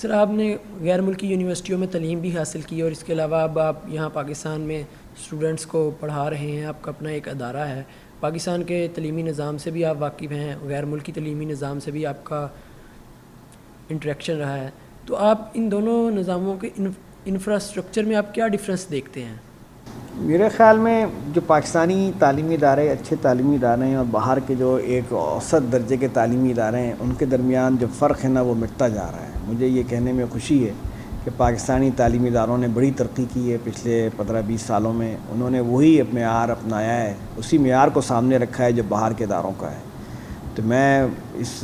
سر آپ نے غیر ملکی یونیورسٹیوں میں تعلیم بھی حاصل کی اور اس کے علاوہ اب آپ یہاں پاکستان میں اسٹوڈنٹس کو پڑھا رہے ہیں، آپ کا اپنا ایک ادارہ ہے، پاکستان کے تعلیمی نظام سے بھی آپ واقف ہیں، غیر ملکی تعلیمی نظام سے بھی آپ کا انٹریکشن رہا ہے، تو آپ ان دونوں نظاموں کے انفراسٹرکچر میں آپ کیا ڈفرینس دیکھتے ہیں؟ میرے خیال میں جو پاکستانی تعلیمی ادارے اچھے تعلیمی ادارے ہیں اور باہر کے جو ایک اوسط درجے کے تعلیمی ادارے ہیں ان کے درمیان جو فرق ہے نا وہ مٹتا جا رہا ہے۔ مجھے یہ کہنے میں خوشی ہے کہ پاکستانی تعلیمی اداروں نے بڑی ترقی کی ہے پچھلے 15-20 سالوں میں۔ انہوں نے وہی معیار اپنایا ہے، اسی معیار کو سامنے رکھا ہے جو باہر کے اداروں کا ہے۔ تو میں اس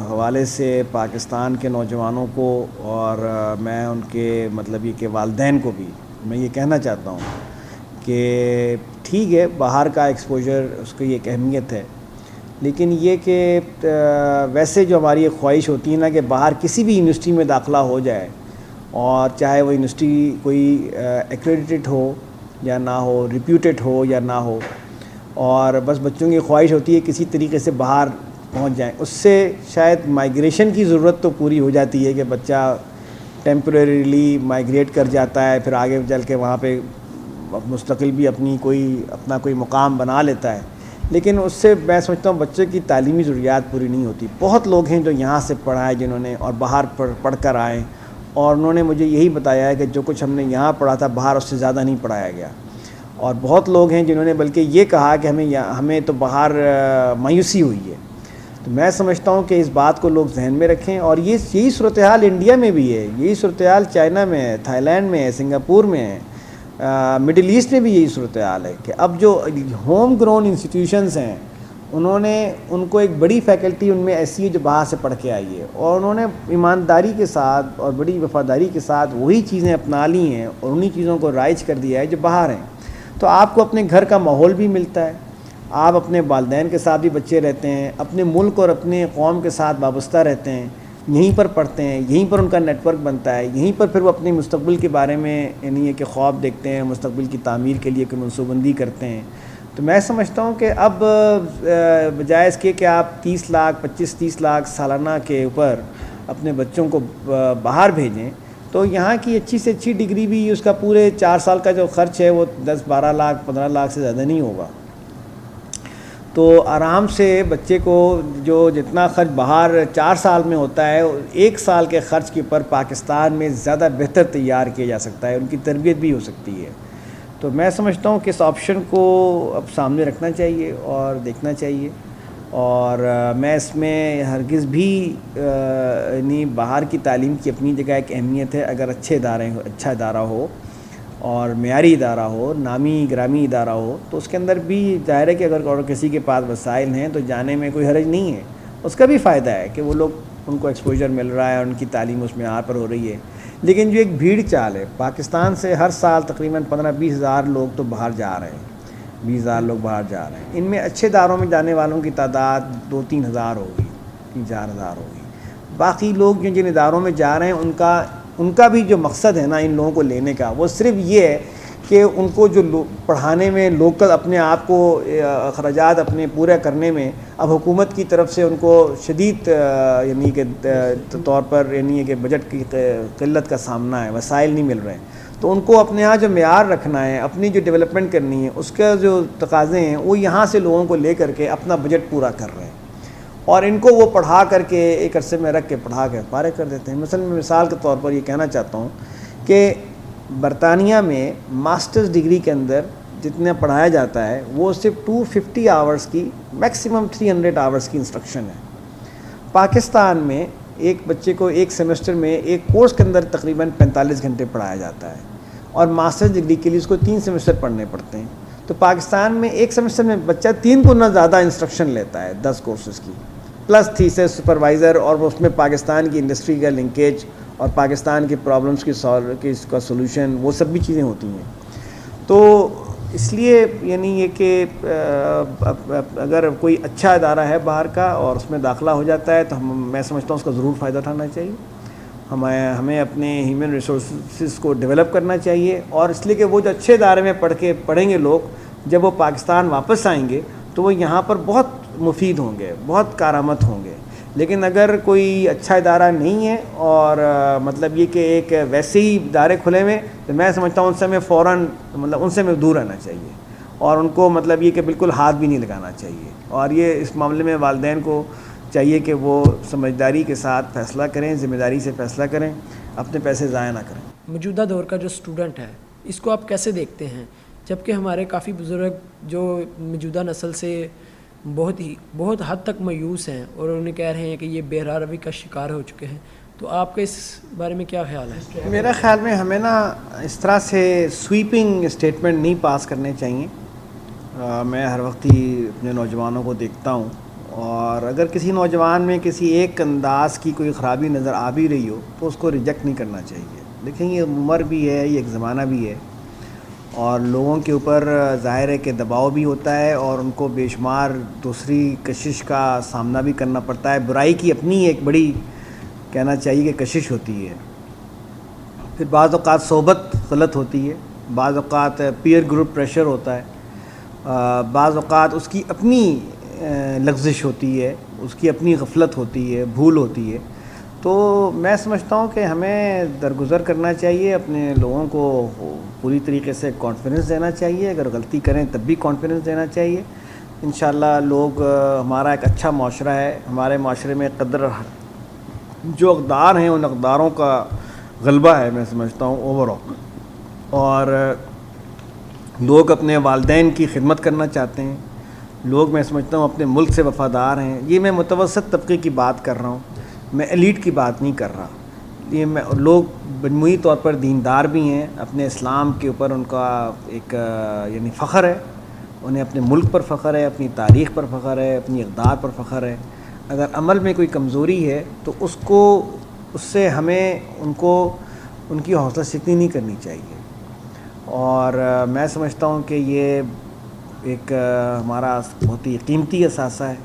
حوالے سے پاکستان کے نوجوانوں کو اور میں ان کے مطلب یہ کہ والدین کو بھی میں یہ کہنا چاہتا ہوں کہ ٹھیک ہے باہر کا ایکسپوجر اس کی ایک اہمیت ہے، لیکن یہ کہ ویسے جو ہماری ایک خواہش ہوتی ہے نا کہ باہر کسی بھی یونیورسٹی میں داخلہ ہو جائے، اور چاہے وہ یونیورسٹی کوئی ایکریڈیٹڈ ہو یا نہ ہو، ریپیوٹڈ ہو یا نہ ہو، اور بس بچوں کی خواہش ہوتی ہے کسی طریقے سے باہر پہنچ جائیں، اس سے شاید مائیگریشن کی ضرورت تو پوری ہو جاتی ہے کہ بچہ ٹیمپریریلی مائیگریٹ کر جاتا ہے، پھر آگے چل کے وہاں پہ مستقل بھی اپنا کوئی مقام بنا لیتا ہے، لیکن اس سے میں سمجھتا ہوں بچے کی تعلیمی ضروریات پوری نہیں ہوتی۔ بہت لوگ ہیں جو یہاں سے پڑھائے جنہوں نے اور باہر پڑھ کر آئے، اور انہوں نے مجھے یہی بتایا ہے کہ جو کچھ ہم نے یہاں پڑھا تھا باہر اس سے زیادہ نہیں پڑھایا گیا، اور بہت لوگ ہیں جنہوں نے بلکہ یہ کہا کہ ہمیں تو باہر مایوسی ہوئی ہے۔ تو میں سمجھتا ہوں کہ اس بات کو لوگ ذہن میں رکھیں، اور یہی صورتحال انڈیا میں بھی ہے، یہی صورتحال چائنا میں ہے، تھائی لینڈ میں ہے، سنگاپور میں ہے، مڈل ایسٹ میں بھی یہی صورتحال ہے کہ اب جو ہوم گرون انسٹیٹیوشنز ہیں ان کو ایک بڑی فیکلٹی ان میں ایسی ہے جو باہر سے پڑھ کے آئی ہے، اور انہوں نے ایمانداری کے ساتھ اور بڑی وفاداری کے ساتھ وہی چیزیں اپنا لی ہیں اور انہی چیزوں کو رائج کر دیا ہے جو باہر ہیں۔ تو آپ کو اپنے گھر کا ماحول بھی ملتا ہے، آپ اپنے والدین کے ساتھ بھی بچے رہتے ہیں، اپنے ملک اور اپنے قوم کے ساتھ وابستہ رہتے ہیں، یہیں پر پڑھتے ہیں، یہیں پر ان کا نیٹ ورک بنتا ہے، یہیں پر پھر وہ اپنے مستقبل کے بارے میں یعنی یہ کہ خواب دیکھتے ہیں، مستقبل کی تعمیر کے لیے کوئی منصوبہ بندی کرتے ہیں۔ تو میں سمجھتا ہوں کہ اب بجائے اس کے کہ آپ 30 لاکھ 25-30 لاکھ سالانہ کے اوپر اپنے بچوں کو باہر بھیجیں، تو یہاں کی اچھی سے اچھی ڈگری بھی اس کا پورے 4 سال کا جو خرچ ہے وہ 10-12 لاکھ 15 لاکھ سے زیادہ نہیں ہوگا۔ تو آرام سے بچے کو جو جتنا خرچ باہر 4 سال میں ہوتا ہے 1 سال کے خرچ کے اوپر پاکستان میں زیادہ بہتر تیار کیا جا سکتا ہے، ان کی تربیت بھی ہو سکتی ہے۔ تو میں سمجھتا ہوں کہ اس آپشن کو اب سامنے رکھنا چاہیے اور دیکھنا چاہیے، اور میں اس میں ہرگز بھی یعنی باہر کی تعلیم کی اپنی جگہ ایک اہمیت ہے، اگر اچھا ادارہ ہو اور معیاری ادارہ ہو، نامی گرامی ادارہ ہو، تو اس کے اندر بھی ظاہر ہے کہ اگر اور کسی کے پاس وسائل ہیں تو جانے میں کوئی حرج نہیں ہے، اس کا بھی فائدہ ہے کہ وہ لوگ ان کو ایکسپوجر مل رہا ہے اور ان کی تعلیم اس معیار پر ہو رہی ہے۔ لیکن جو ایک بھیڑ چال ہے، پاکستان سے ہر سال تقریباً 15-20 ہزار لوگ تو باہر جا رہے ہیں، 20 ہزار لوگ باہر جا رہے ہیں، ان میں اچھے اداروں میں جانے والوں کی تعداد 2-3 ہزار ہوگی، 3-4 ہزار ہوگی۔ باقی لوگ جن اداروں میں جا رہے ہیں ان کا بھی جو مقصد ہے نا ان لوگوں کو لینے کا، وہ صرف یہ ہے کہ ان کو جو پڑھانے میں لوکل اپنے آپ کو اخراجات اپنے پورے کرنے میں اب حکومت کی طرف سے ان کو شدید یعنی کہ طور پر یعنی کہ بجٹ کی قلت کا سامنا ہے، وسائل نہیں مل رہے ہیں، تو ان کو اپنے یہاں جو معیار رکھنا ہے، اپنی جو ڈیولپمنٹ کرنی ہے، اس کا جو تقاضے ہیں وہ یہاں سے لوگوں کو لے کر کے اپنا بجٹ پورا کر رہے ہیں، اور ان کو وہ پڑھا کر کے ایک عرصے میں رکھ کے پڑھا کے فارغ کر دیتے ہیں۔ مثلا میں مثال کے طور پر یہ کہنا چاہتا ہوں کہ برطانیہ میں ماسٹرز ڈگری کے اندر جتنا پڑھایا جاتا ہے وہ صرف 250 آورز کی میکسیمم 300 آورز کی انسٹرکشن ہے۔ پاکستان میں ایک بچے کو ایک سیمسٹر میں ایک کورس کے اندر تقریباً 45 گھنٹے پڑھایا جاتا ہے، اور ماسٹرز ڈگری کے لیے اس کو 3 سیمسٹر پڑھنے پڑتے ہیں۔ تو پاکستان میں ایک سیمسٹر میں بچہ 3 گنا زیادہ انسٹرکشن لیتا ہے 10 کورسز کی، پلس تھیسس، سپروائزر، اور اس میں پاکستان کی انڈسٹری کا لنکیج اور پاکستان کی پرابلمس کی اس کا سولوشن، وہ سب بھی چیزیں ہوتی ہیں۔ تو اس لیے یعنی یہ کہ اگر کوئی اچھا ادارہ ہے باہر کا اور اس میں داخلہ ہو جاتا ہے تو میں سمجھتا ہوں اس کا ضرور فائدہ اٹھانا چاہیے۔ ہمیں اپنے ہیومن ریسورسز کو ڈیولپ کرنا چاہیے، اور اس لیے کہ وہ جو اچھے ادارے میں پڑھیں گے لوگ، جب وہ پاکستان واپس آئیں گے تو وہ یہاں پر بہت مفید ہوں گے، بہت کارآمد ہوں گے۔ لیکن اگر کوئی اچھا ادارہ نہیں ہے اور مطلب یہ کہ ایک ویسے ہی ادارے کھلے ہوئے، تو میں سمجھتا ہوں ان سے ہمیں فوراً ان سے ہمیں دور رہنا چاہیے، اور ان کو مطلب یہ کہ بالکل ہاتھ بھی نہیں لگانا چاہیے. اور یہ اس معاملے میں والدین کو چاہیے کہ وہ سمجھداری کے ساتھ فیصلہ کریں، ذمہ داری سے فیصلہ کریں، اپنے پیسے ضائع نہ کریں. موجودہ دور کا جو اسٹوڈنٹ ہے اس کو آپ کیسے دیکھتے ہیں، جبکہ ہمارے کافی بزرگ جو موجودہ نسل سے بہت حد تک مایوس ہیں اور انہیں کہہ رہے ہیں کہ یہ بہرا روی کا شکار ہو چکے ہیں، تو آپ کا اس بارے میں کیا خیال ہے؟ میرا خیال میں ہمیں نا اس طرح سے سویپنگ اسٹیٹمنٹ نہیں پاس کرنے چاہیے. میں ہر وقت ہی اپنے نوجوانوں کو دیکھتا ہوں، اور اگر کسی نوجوان میں کسی ایک انداز کی کوئی خرابی نظر آ بھی رہی ہو تو اس کو ریجیکٹ نہیں کرنا چاہیے. دیکھیں یہ عمر بھی ہے، یہ ایک زمانہ بھی ہے، اور لوگوں کے اوپر ظاہر ہے کہ دباؤ بھی ہوتا ہے، اور ان کو بے شمار دوسری کشش کا سامنا بھی کرنا پڑتا ہے. برائی کی اپنی ایک بڑی کہنا چاہیے کہ کشش ہوتی ہے. پھر بعض اوقات صحبت غلط ہوتی ہے، بعض اوقات پیئر گروپ پریشر ہوتا ہے، بعض اوقات اس کی اپنی لغزش ہوتی ہے، اس کی اپنی غفلت ہوتی ہے، بھول ہوتی ہے. تو میں سمجھتا ہوں کہ ہمیں درگزر کرنا چاہیے، اپنے لوگوں کو پوری طریقے سے کانفیڈنس دینا چاہیے. اگر غلطی کریں تب بھی کانفیڈنس دینا چاہیے. انشاءاللہ لوگ ہمارا ایک اچھا معاشرہ ہے، ہمارے معاشرے میں قدر جو اقدار ہیں ان اقداروں کا غلبہ ہے میں سمجھتا ہوں اوور آل. اور لوگ اپنے والدین کی خدمت کرنا چاہتے ہیں، لوگ میں سمجھتا ہوں اپنے ملک سے وفادار ہیں. یہ میں متوسط طبقے کی بات کر رہا ہوں، میں ایلیٹ کی بات نہیں کر رہا. یہ لوگ مجموعی طور پر دیندار بھی ہیں، اپنے اسلام کے اوپر ان کا ایک یعنی فخر ہے، انہیں اپنے ملک پر فخر ہے، اپنی تاریخ پر فخر ہے، اپنی اقدار پر فخر ہے. اگر عمل میں کوئی کمزوری ہے تو اس سے ہمیں ان کی حوصلہ شکنی نہیں کرنی چاہیے. اور میں سمجھتا ہوں کہ یہ ایک ہمارا بہت ہی قیمتی اثاثہ ہے.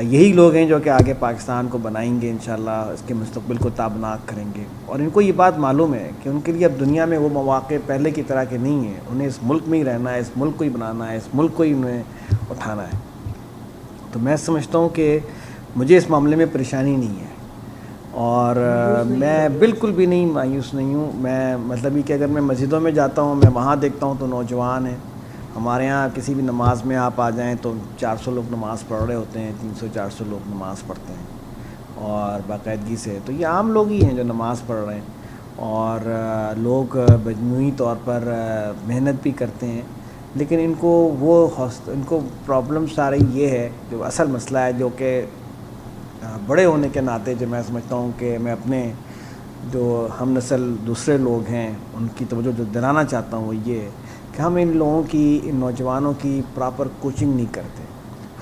یہی لوگ ہیں جو کہ آگے پاکستان کو بنائیں گے، انشاءاللہ اس کے مستقبل کو تابناک کریں گے. اور ان کو یہ بات معلوم ہے کہ ان کے لیے اب دنیا میں وہ مواقع پہلے کی طرح کے نہیں ہیں. انہیں اس ملک میں ہی رہنا ہے، اس ملک کو ہی بنانا ہے، اس ملک کو ہی انہیں اٹھانا ہے. تو میں سمجھتا ہوں کہ مجھے اس معاملے میں پریشانی نہیں ہے، اور میں بالکل بھی نہیں مایوس نہیں ہوں. میں مطلب یہ کہ اگر میں مسجدوں میں جاتا ہوں، میں وہاں دیکھتا ہوں تو نوجوان ہیں. ہمارے ہاں کسی بھی نماز میں آپ آ جائیں تو 400 لوگ نماز پڑھ رہے ہوتے ہیں، 300-400 لوگ نماز پڑھتے ہیں اور باقاعدگی سے. تو یہ عام لوگ ہی ہیں جو نماز پڑھ رہے ہیں، اور لوگ مجموعی طور پر محنت بھی کرتے ہیں. لیکن ان کو پرابلم ساری یہ ہے، جو اصل مسئلہ ہے، جو کہ بڑے ہونے کے ناطے جو میں سمجھتا ہوں کہ میں اپنے جو ہم نسل دوسرے لوگ ہیں ان کی توجہ جو دلانا چاہتا ہوں وہ یہ ہے کہ ہم ان نوجوانوں کی پراپر کوچنگ نہیں کرتے،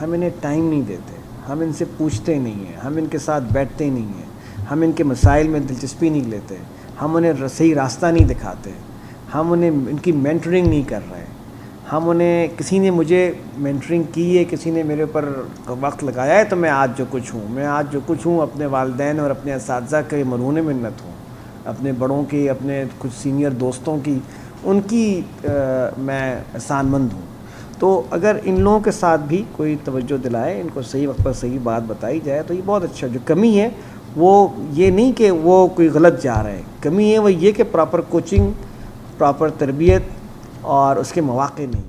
ہم انہیں ٹائم نہیں دیتے، ہم ان سے پوچھتے نہیں ہیں، ہم ان کے ساتھ بیٹھتے نہیں ہیں، ہم ان کے مسائل میں دلچسپی نہیں لیتے، ہم انہیں صحیح راستہ نہیں دکھاتے، ہم ان کی مینٹرنگ نہیں کر رہے. کسی نے مجھے مینٹرنگ کی ہے، کسی نے میرے اوپر وقت لگایا ہے تو میں آج جو کچھ ہوں اپنے والدین اور اپنے اساتذہ کے مرہون منت ہوں، اپنے بڑوں کی، اپنے کچھ سینئر دوستوں کی، ان کی میں احسان مند ہوں. تو اگر ان لوگوں کے ساتھ بھی کوئی توجہ دلائے، ان کو صحیح وقت پر صحیح بات بتائی جائے تو یہ بہت اچھا. جو کمی ہے وہ یہ نہیں کہ وہ کوئی غلط جا رہے ہیں، کمی ہے وہ یہ کہ پراپر کوچنگ، پراپر تربیت اور اس کے مواقع نہیں.